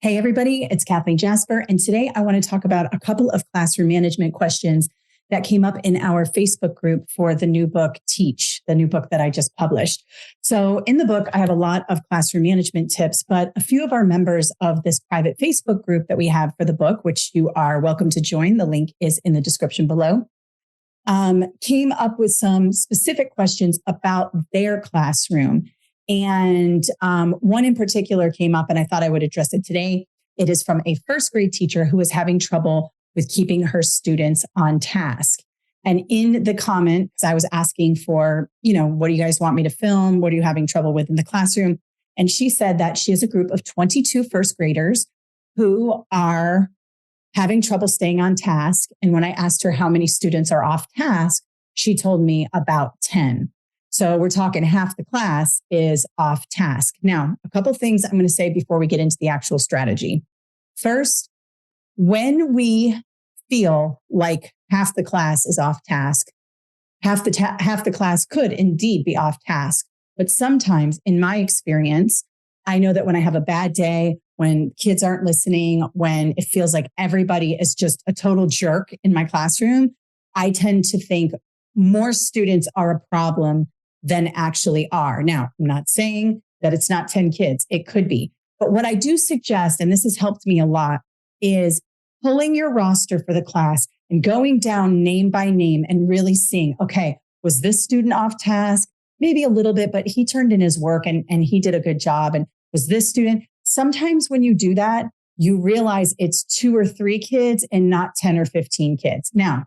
Hey, everybody, it's Kathleen Jasper. And today I want to talk about a couple of classroom management questions that came up in our Facebook group for the new book, Teach, the new book that I just published. So in the book, I have a lot of classroom management tips, but a few of our members of this private Facebook group that we have for the book, which you are welcome to join, the link is in the description below, came up with some specific questions about their classroom. And one in particular came up, and I thought I would address it today. It is from a first grade teacher who was having trouble with keeping her students on task. And in the comment, because I was asking for, what do you guys want me to film? What are you having trouble with in the classroom? And she said that she has a group of 22 first graders who are having trouble staying on task. And when I asked her how many students are off task, she told me about 10. So we're talking half the class is off task. Now, a couple of things I'm going to say before we get into the actual strategy. First, when we feel like half the class is off task, half the class could indeed be off task. But sometimes, in my experience, I know that when I have a bad day, when kids aren't listening, when it feels like everybody is just a total jerk in my classroom, I tend to think more students are a problem than actually are. Now, I'm not saying that it's not 10 kids. It could be. But what I do suggest, and this has helped me a lot, is pulling your roster for the class and going down name by name and really seeing, okay, was this student off task? Maybe a little bit, but he turned in his work and he did a good job. And was this student? Sometimes when you do that, you realize it's 2 or 3 kids and not 10 or 15 kids. Now,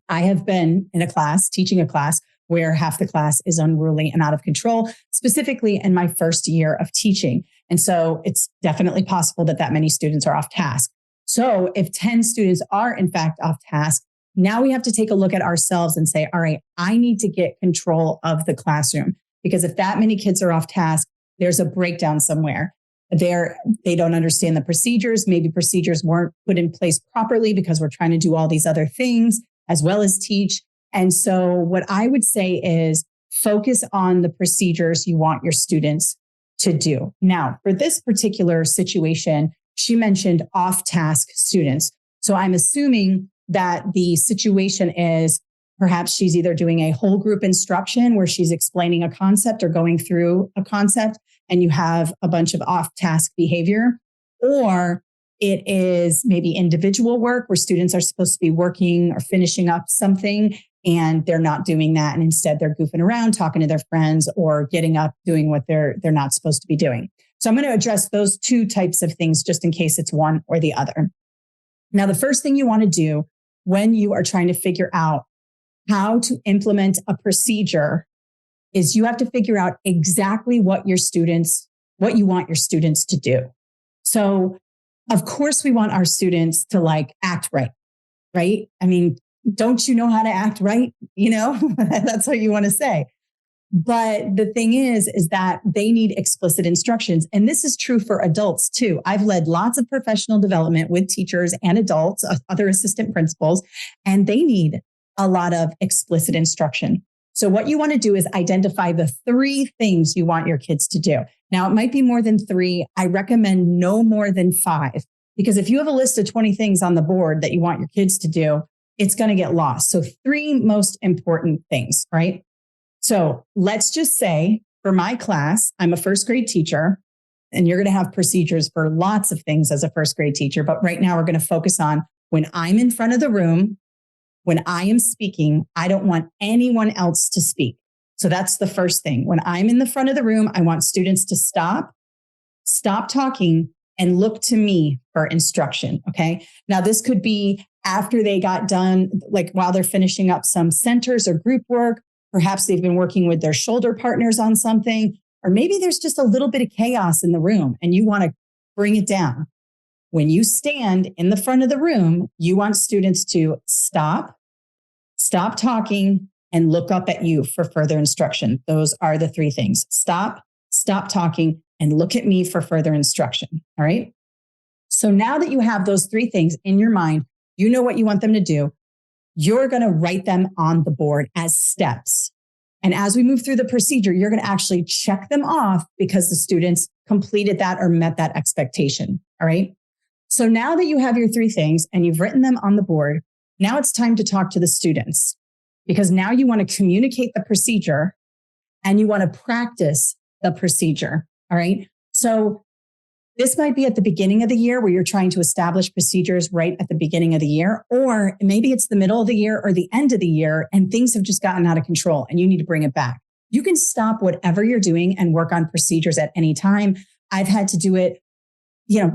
I have been in a class, teaching a class, where half the class is unruly and out of control, specifically in my first year of teaching. And so it's definitely possible that many students are off task. So if 10 students are in fact off task, now we have to take a look at ourselves and say, all right, I need to get control of the classroom. Because if that many kids are off task, there's a breakdown somewhere. They don't understand the procedures. Maybe procedures weren't put in place properly because we're trying to do all these other things as well as teach. And so what I would say is focus on the procedures you want your students to do. Now, for this particular situation, she mentioned off-task students. So I'm assuming that the situation is perhaps she's either doing a whole group instruction where she's explaining a concept or going through a concept, and you have a bunch of off-task behavior, or it is maybe individual work where students are supposed to be working or finishing up something and they're not doing that. And instead they're goofing around, talking to their friends or getting up, doing what they're not supposed to be doing. So I'm going to address those 2 types of things just in case it's one or the other. Now, the first thing you want to do when you are trying to figure out how to implement a procedure is you have to figure out exactly what you want your students to do. So of course we want our students to act right? I mean, don't you know how to act right? That's what you want to say. But the thing is that they need explicit instructions. And this is true for adults too. I've led lots of professional development with teachers and adults, other assistant principals, and they need a lot of explicit instruction. So what you want to do is identify the 3 things you want your kids to do. Now, it might be more than 3. I recommend no more than 5, because if you have a list of 20 things on the board that you want your kids to do, it's going to get lost. So 3 most important things, right? So let's just say for my class, I'm a first grade teacher, and you're going to have procedures for lots of things as a first grade teacher. But right now we're going to focus on when I'm in front of the room, when I am speaking, I don't want anyone else to speak. So that's the first thing. When I'm in the front of the room, I want students to stop talking and look to me for instruction. Okay. Now this could be after they got done, while they're finishing up some centers or group work. Perhaps they've been working with their shoulder partners on something, or maybe there's just a little bit of chaos in the room and you want to bring it down. When you stand in the front of the room, you want students to stop talking, and look up at you for further instruction. Those are the 3 things. Stop talking, and look at me for further instruction. All right. So now that you have those 3 things in your mind, you know what you want them to do. You're going to write them on the board as steps. And as we move through the procedure, you're going to actually check them off because the students completed that or met that expectation. All right. So now that you have your 3 things and you've written them on the board, now it's time to talk to the students, because now you want to communicate the procedure and you want to practice the procedure. All right. So this might be at the beginning of the year where you're trying to establish procedures right at the beginning of the year, or maybe it's the middle of the year or the end of the year and things have just gotten out of control and you need to bring it back. You can stop whatever you're doing and work on procedures at any time. I've had to do it,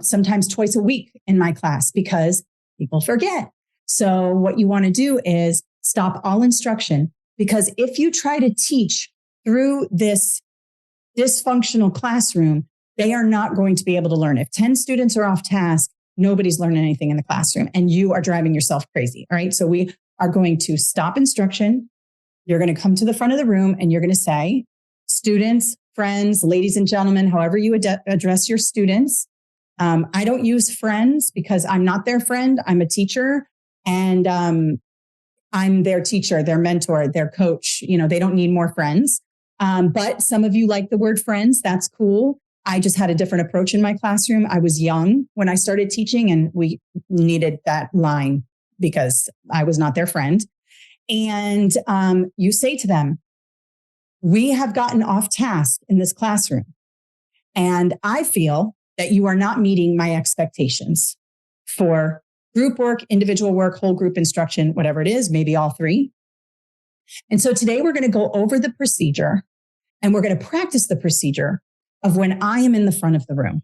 sometimes twice a week in my class because people forget. So what you want to do is stop all instruction, because if you try to teach through this dysfunctional classroom, they are not going to be able to learn. If 10 students are off task, nobody's learning anything in the classroom and you are driving yourself crazy. All right. So we are going to stop instruction. You're going to come to the front of the room and you're going to say, students, friends, ladies and gentlemen, however you address your students. I don't use friends because I'm not their friend. I'm a teacher and I'm their teacher, their mentor, their coach. They don't need more friends. But some of you like the word friends. That's cool. I just had a different approach in my classroom. I was young when I started teaching and we needed that line because I was not their friend. And you say to them, we have gotten off task in this classroom. And I feel that you are not meeting my expectations for group work, individual work, whole group instruction, whatever it is, maybe all 3. And so today we're going to go over the procedure and we're going to practice the procedure of when I am in the front of the room.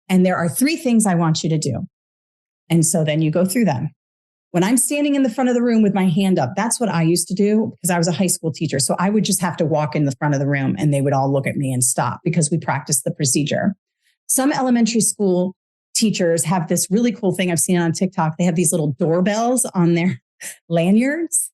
And there are 3 things I want you to do. And so then you go through them. When I'm standing in the front of the room with my hand up, that's what I used to do because I was a high school teacher. So I would just have to walk in the front of the room and they would all look at me and stop because we practiced the procedure. Some elementary school teachers have this really cool thing I've seen on TikTok. They have these little doorbells on their lanyards.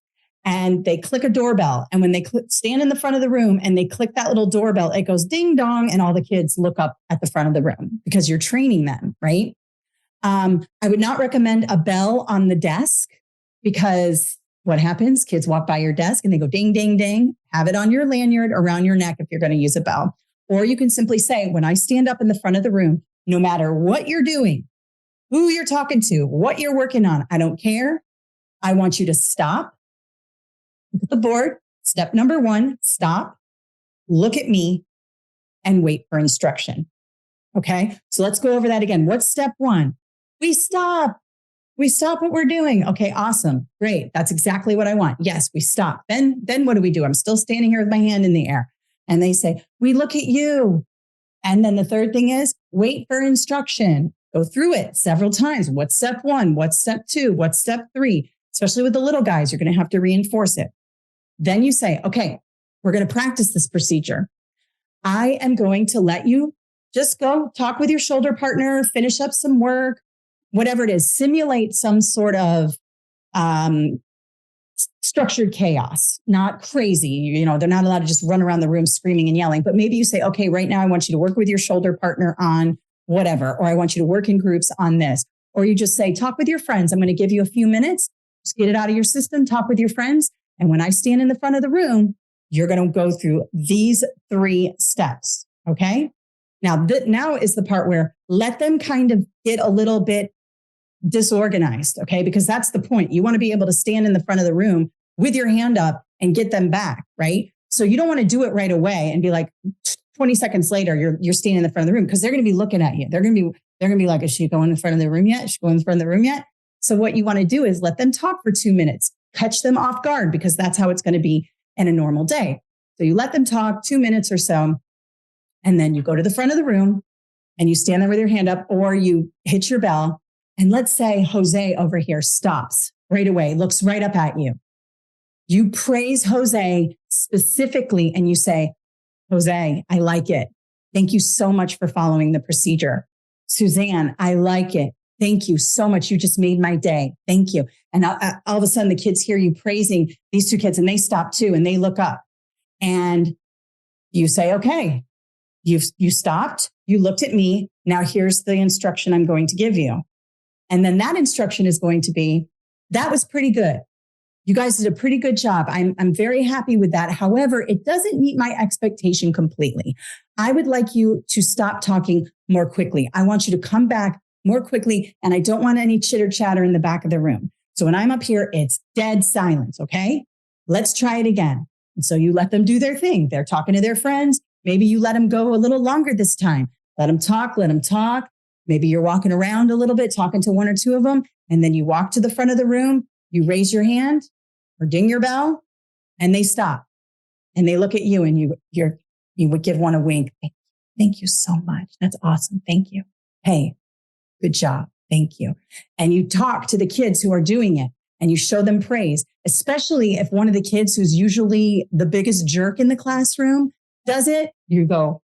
And they click a doorbell. And when they stand in the front of the room and they click that little doorbell, it goes ding dong. And all the kids look up at the front of the room because you're training them, right? I would not recommend a bell on the desk because what happens? Kids walk by your desk and they go ding, ding, ding. Have it on your lanyard around your neck if you're going to use a bell. Or you can simply say, when I stand up in the front of the room, no matter what you're doing, who you're talking to, what you're working on, I don't care. I want you to stop. Look at the board. Step number 1, stop, look at me, and wait for instruction. Okay. So let's go over that again. What's step 1? We stop. We stop what we're doing. Okay. Awesome. Great. That's exactly what I want. Yes, we stop. Then what do? I'm still standing here with my hand in the air. And they say, we look at you. And then the third thing is wait for instruction. Go through it several times. What's step 1? What's step 2? What's step 3? Especially with the little guys, you're going to have to reinforce it. Then you say, okay, we're going to practice this procedure. I am going to let you just go talk with your shoulder partner, finish up some work, whatever it is, simulate some sort of structured chaos, not crazy. They're not allowed to just run around the room screaming and yelling, but maybe you say, okay, right now I want you to work with your shoulder partner on whatever, or I want you to work in groups on this. Or you just say, talk with your friends. I'm going to give you a few minutes. Just get it out of your system, talk with your friends. And when I stand in the front of the room, you're going to go through these 3 steps. Okay. Now is the part where let them kind of get a little bit disorganized. Okay. Because that's the point. You want to be able to stand in the front of the room with your hand up and get them back. Right. So you don't want to do it right away and be like 20 seconds later, you're standing in the front of the room because they're going to be looking at you. They're going to be like, is she going in front of the room yet? Is she going in front of the room yet? So what you want to do is let them talk for 2 minutes. Catch them off guard because that's how it's going to be in a normal day. So you let them talk 2 minutes or so, and then you go to the front of the room and you stand there with your hand up or you hit your bell. And let's say Jose over here stops right away, looks right up at you. You praise Jose specifically and you say, Jose, I like it. Thank you so much for following the procedure. Suzanne, I like it. Thank you so much. You just made my day. Thank you. And all of a sudden the kids hear you praising these 2 kids and they stop too and they look up and you say, okay, you stopped. You looked at me. Now here's the instruction I'm going to give you. And then that instruction is going to be, that was pretty good. You guys did a pretty good job. I'm very happy with that. However, it doesn't meet my expectation completely. I would like you to stop talking more quickly. I want you to come back more quickly, and I don't want any chitter chatter in the back of the room. So when I'm up here, it's dead silence, okay? Let's try it again. And so you let them do their thing. They're talking to their friends. Maybe you let them go a little longer this time. Let them talk, let them talk. Maybe you're walking around a little bit, talking to one or two of them, and then you walk to the front of the room, you raise your hand or ding your bell, and they stop. And they look at you, and you would give one a wink. Thank you so much. That's awesome. Thank you. Hey, good job. Thank you. And you talk to the kids who are doing it, and you show them praise, especially if one of the kids who's usually the biggest jerk in the classroom does it. You go,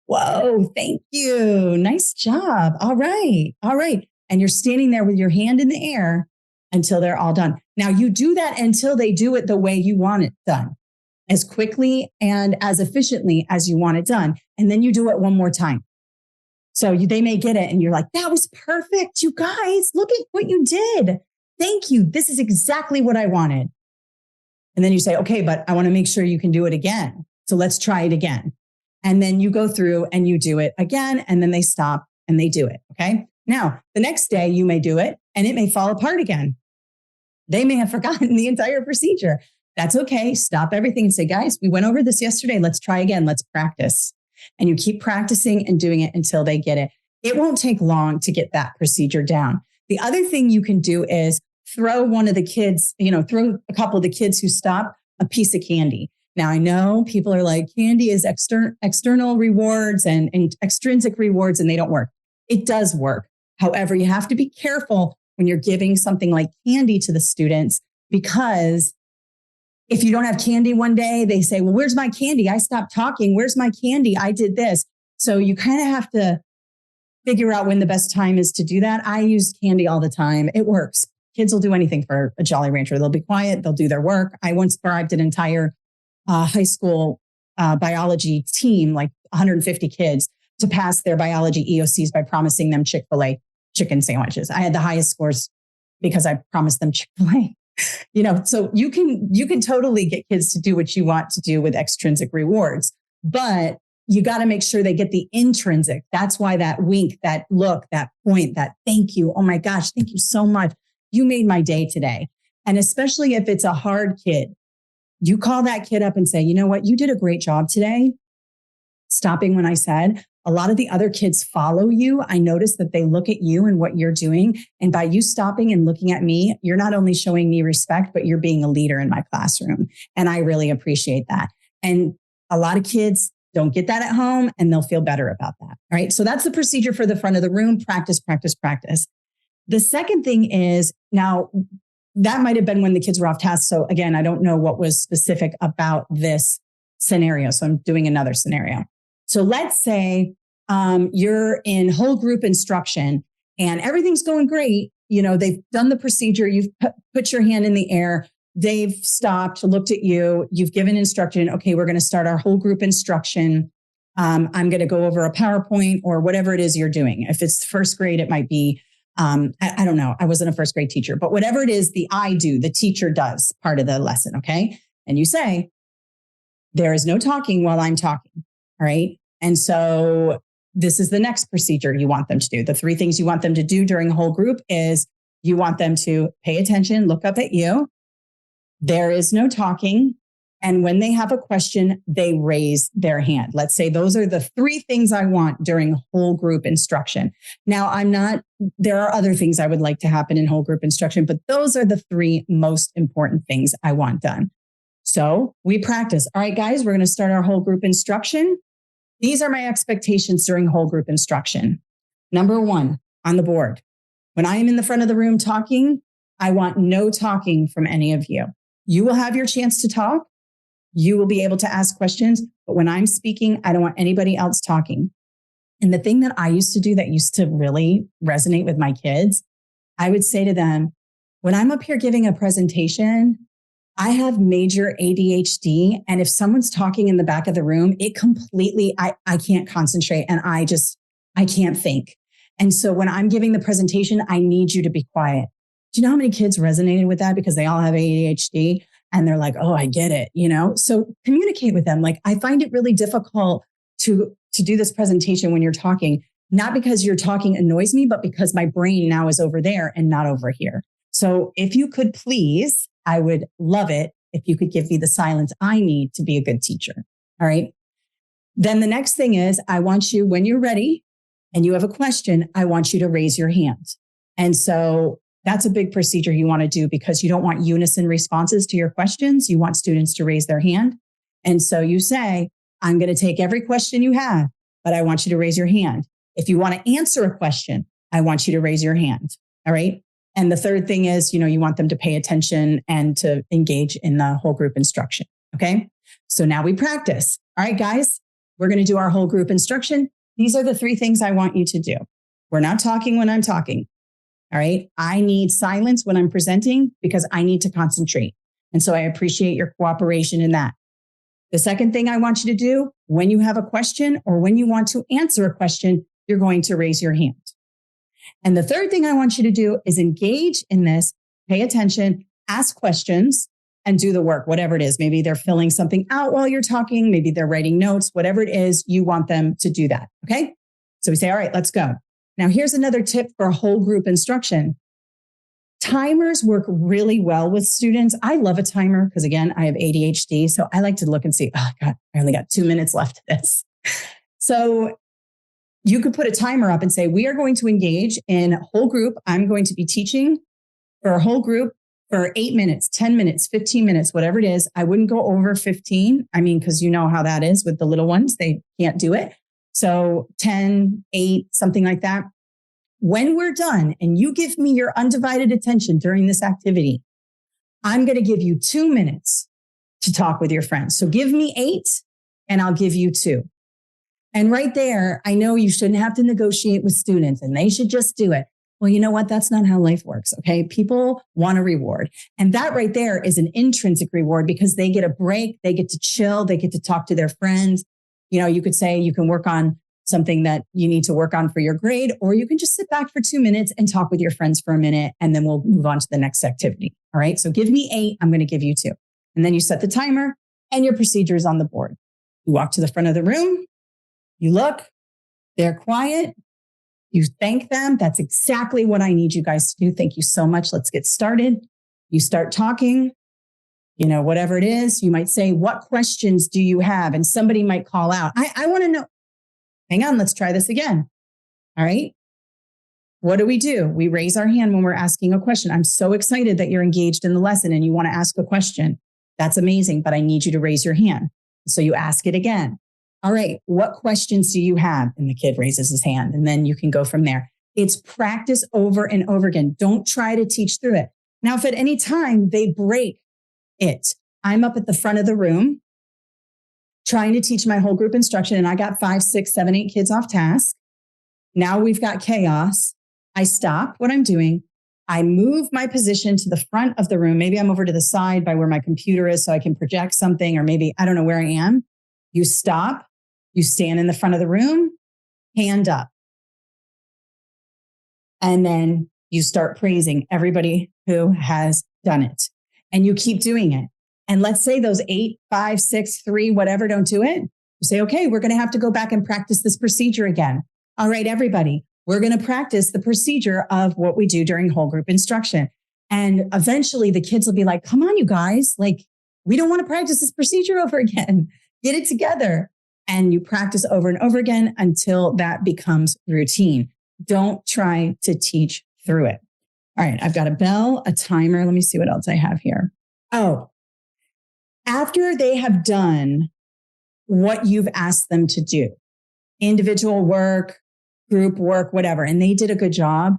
whoa, thank you. Nice job. All right. All right. And you're standing there with your hand in the air until they're all done. Now you do that until they do it the way you want it done, as quickly and as efficiently as you want it done. And then you do it one more time. So they may get it and you're like, that was perfect. You guys, look at what you did. Thank you. This is exactly what I wanted. And then you say, okay, but I want to make sure you can do it again. So let's try it again. And then you go through and you do it again, and then they stop and they do it. Okay. Now, the next day you may do it and it may fall apart again. They may have forgotten the entire procedure. That's okay. Stop everything and say, guys, we went over this yesterday. Let's try again. Let's practice. And you keep practicing and doing it until they get it. It won't take long to get that procedure down. The other thing you can do is throw one of the kids, throw a couple of the kids who stop a piece of candy. Now, I know people are like, candy is external rewards and extrinsic rewards, and they don't work. It does work. However, you have to be careful when you're giving something like candy to the students, because if you don't have candy one day, they say, well, where's my candy? I stopped talking. Where's my candy? I did this. So you kind of have to figure out when the best time is to do that. I use candy all the time. It works. Kids will do anything for a Jolly Rancher. They'll be quiet. They'll do their work. I once bribed an entire high school biology team, like 150 kids, to pass their biology EOCs by promising them Chick-fil-A chicken sandwiches. I had the highest scores because I promised them Chick-fil-A. So you can totally get kids to do what you want to do with extrinsic rewards, but you got to make sure they get the intrinsic. That's why that wink, that look, that point, that thank you. Oh my gosh, thank you so much. You made my day today. And especially if it's a hard kid, you call that kid up and say, you know what? You did a great job today. Stopping when I said. A lot of the other kids follow you. I notice that they look at you and what you're doing. And by you stopping and looking at me, you're not only showing me respect, but you're being a leader in my classroom. And I really appreciate that. And a lot of kids don't get that at home, and they'll feel better about that. All right. So that's the procedure for the front of the room. Practice, practice, practice. The second thing is, now that might have been when the kids were off task. So again, I don't know what was specific about this scenario. So I'm doing another scenario. So let's say you're in whole group instruction and everything's going great. They've done the procedure. You've put your hand in the air. They've stopped, looked at you. You've given instruction. Okay, we're going to start our whole group instruction. I'm going to go over a PowerPoint or whatever it is you're doing. If it's first grade, it might be, I don't know. I wasn't a first grade teacher, but whatever it is, the teacher does part of the lesson. Okay. And you say, there is no talking while I'm talking. All right. And so this is the next procedure you want them to do. The 3 things you want them to do during a whole group is you want them to pay attention, look up at you. There is no talking. And when they have a question, they raise their hand. Let's say those are the 3 things I want during whole group instruction. Now, there are other things I would like to happen in whole group instruction, but those are the 3 most important things I want done. So we practice. All right, guys, we're going to start our whole group instruction. These are my expectations during whole group instruction. Number 1 on the board. When I am in the front of the room talking, I want no talking from any of you. You will have your chance to talk. You will be able to ask questions. But when I'm speaking, I don't want anybody else talking. And the thing that I used to do that used to really resonate with my kids, I would say to them, when I'm up here giving a presentation, I have major ADHD. And if someone's talking in the back of the room, it completely, I can't concentrate and I can't think. And so when I'm giving the presentation, I need you to be quiet. Do you know how many kids resonated with that because they all have ADHD and they're like, oh, I get it, So communicate with them. Like, I find it really difficult to do this presentation when you're talking, not because you're talking annoys me, but because my brain now is over there and not over here. So if you could please, I would love it if you could give me the silence I need to be a good teacher. All right. Then the next thing is, I want you, when you're ready and you have a question, I want you to raise your hand. And so that's a big procedure you want to do because you don't want unison responses to your questions. You want students to raise their hand. And so you say, I'm going to take every question you have, but I want you to raise your hand. If you want to answer a question, I want you to raise your hand. All right. And the third thing is, you want them to pay attention and to engage in the whole group instruction. Okay. So now we practice. All right, guys, we're going to do our whole group instruction. These are the 3 things I want you to do. We're not talking when I'm talking. All right. I need silence when I'm presenting because I need to concentrate. And so I appreciate your cooperation in that. The second thing I want you to do, when you have a question or when you want to answer a question, you're going to raise your hand. And the third thing I want you to do is engage in this, pay attention, ask questions, and do the work, whatever it is. Maybe they're filling something out while you're talking. Maybe they're writing notes, whatever it is, you want them to do that. Okay. So we say, all right, let's go. Now, here's another tip for whole group instruction. Timers work really well with students. I love a timer because, again, I have ADHD. So I like to look and see, oh, God, I only got 2 minutes left of this. So you could put a timer up and say, we are going to engage in a whole group. I'm going to be teaching for a whole group for 8 minutes, 10 minutes, 15 minutes, whatever it is. I wouldn't go over 15. I mean, because you know how that is with the little ones. They can't do it. So 10, 8, something like that. When we're done and you give me your undivided attention during this activity, I'm going to give you 2 minutes to talk with your friends. So give me 8 and I'll give you 2. And right there, I know you shouldn't have to negotiate with students and they should just do it. Well, you know what? That's not how life works. Okay. People want a reward. And that right there is an intrinsic reward because they get a break. They get to chill. They get to talk to their friends. You could say you can work on something that you need to work on for your grade, or you can just sit back for 2 minutes and talk with your friends for a minute, and then we'll move on to the next activity. All right. So give me 8. I'm going to give you 2. And then you set the timer and your procedure is on the board. You walk to the front of the room. You look, they're quiet. You thank them. That's exactly what I need you guys to do. Thank you so much. Let's get started. You start talking, whatever it is. You might say, what questions do you have? And somebody might call out, I want to know. Hang on, let's try this again. All right. What do? We raise our hand when we're asking a question. I'm so excited that you're engaged in the lesson and you want to ask a question. That's amazing, but I need you to raise your hand. So you ask it again. All right, what questions do you have? And the kid raises his hand, and then you can go from there. It's practice over and over again. Don't try to teach through it. Now, if at any time they break it, I'm up at the front of the room trying to teach my whole group instruction, and I got 5, 6, 7, 8 kids off task. Now we've got chaos. I stop what I'm doing. I move my position to the front of the room. Maybe I'm over to the side by where my computer is so I can project something, or maybe I don't know where I am. You stop. You stand in the front of the room, hand up. And then you start praising everybody who has done it. And you keep doing it. And let's say those 8, 5, 6, 3, whatever don't do it. You say, okay, we're going to have to go back and practice this procedure again. All right, everybody, we're going to practice the procedure of what we do during whole group instruction. And eventually the kids will be like, come on, you guys, we don't want to practice this procedure over again. Get it together. And you practice over and over again until that becomes routine. Don't try to teach through it. All right, I've got a bell, a timer. Let me see what else I have here. Oh, after they have done what you've asked them to do, individual work, group work, whatever, and they did a good job,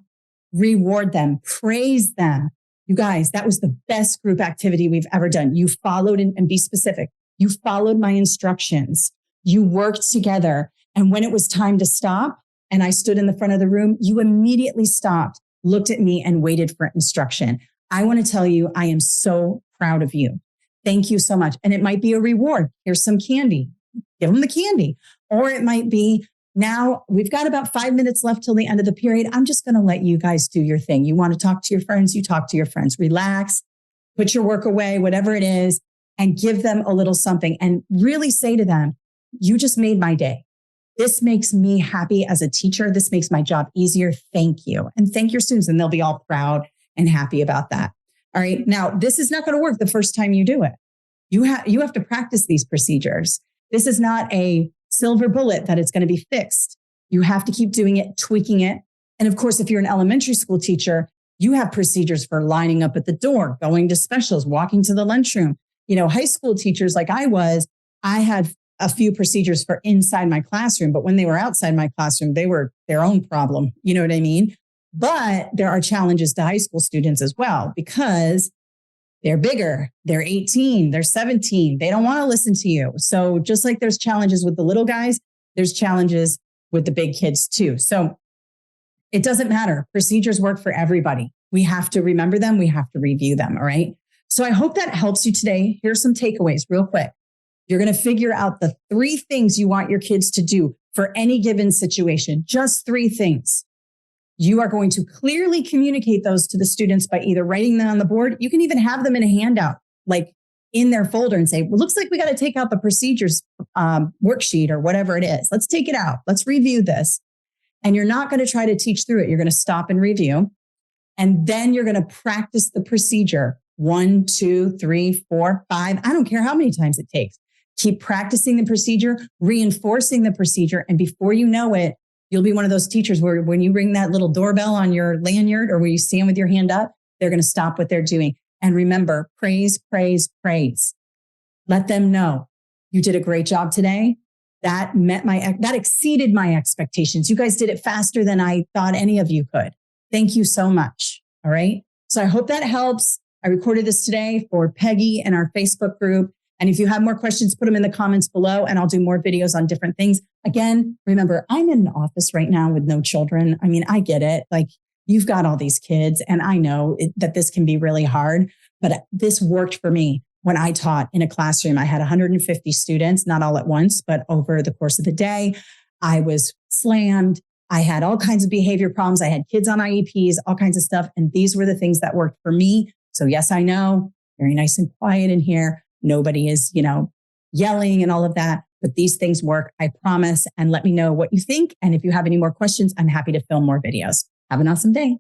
reward them, praise them. You guys, that was the best group activity we've ever done. You followed, and be specific. You followed my instructions. You worked together. And when it was time to stop and I stood in the front of the room, you immediately stopped, looked at me and waited for instruction. I want to tell you, I am so proud of you. Thank you so much. And it might be a reward. Here's some candy. Give them the candy. Or it might be, Now we've got about 5 minutes left till the end of the period. I'm just going to let you guys do your thing. You want to talk to your friends, you talk to your friends, relax, put your work away, whatever it is, and give them a little something and really say to them, you just made my day. This makes me happy as a teacher. This makes my job easier. Thank you. And thank your students. And they'll be all proud and happy about that. All right. Now, this is not going to work the first time you do it. You have to practice these procedures. This is not a silver bullet that it's going to be fixed. You have to keep doing it, tweaking it. And of course, if you're an elementary school teacher, you have procedures for lining up at the door, going to specials, walking to the lunchroom. High school teachers like I had a few procedures for inside my classroom, but when they were outside my classroom, they were their own problem. You know what I mean? But there are challenges to high school students as well, because they're bigger, they're 18, they're 17, they don't want to listen to you. So just like there's challenges with the little guys, there's challenges with the big kids too. So it doesn't matter. Procedures work for everybody. We have to remember them. We have to review them. All right. So I hope that helps you today. Here's some takeaways real quick. You're going to figure out the 3 things you want your kids to do for any given situation. Just 3 things. You are going to clearly communicate those to the students by either writing them on the board. You can even have them in a handout, like in their folder, and say, well, looks like we got to take out the procedures worksheet or whatever it is. Let's take it out. Let's review this. And you're not going to try to teach through it. You're going to stop and review. And then you're going to practice the procedure 1, 2, 3, 4, 5. I don't care how many times it takes. Keep practicing the procedure, reinforcing the procedure. And before you know it, you'll be one of those teachers where when you ring that little doorbell on your lanyard or where you stand with your hand up, they're going to stop what they're doing. And remember, praise, praise, praise. Let them know you did a great job today. That exceeded my expectations. You guys did it faster than I thought any of you could. Thank you so much. All right. So I hope that helps. I recorded this today for Peggy and our Facebook group. And if you have more questions, put them in the comments below and I'll do more videos on different things. Again, remember, I'm in an office right now with no children. I mean, I get it. Like, you've got all these kids and I know that this can be really hard, but this worked for me. When I taught in a classroom, I had 150 students, not all at once, but over the course of the day. I was slammed. I had all kinds of behavior problems. I had kids on IEPs, all kinds of stuff. And these were the things that worked for me. So yes, I know, very nice and quiet in here. Nobody is, yelling and all of that, but these things work, I promise. And let me know what you think. And if you have any more questions, I'm happy to film more videos. Have an awesome day.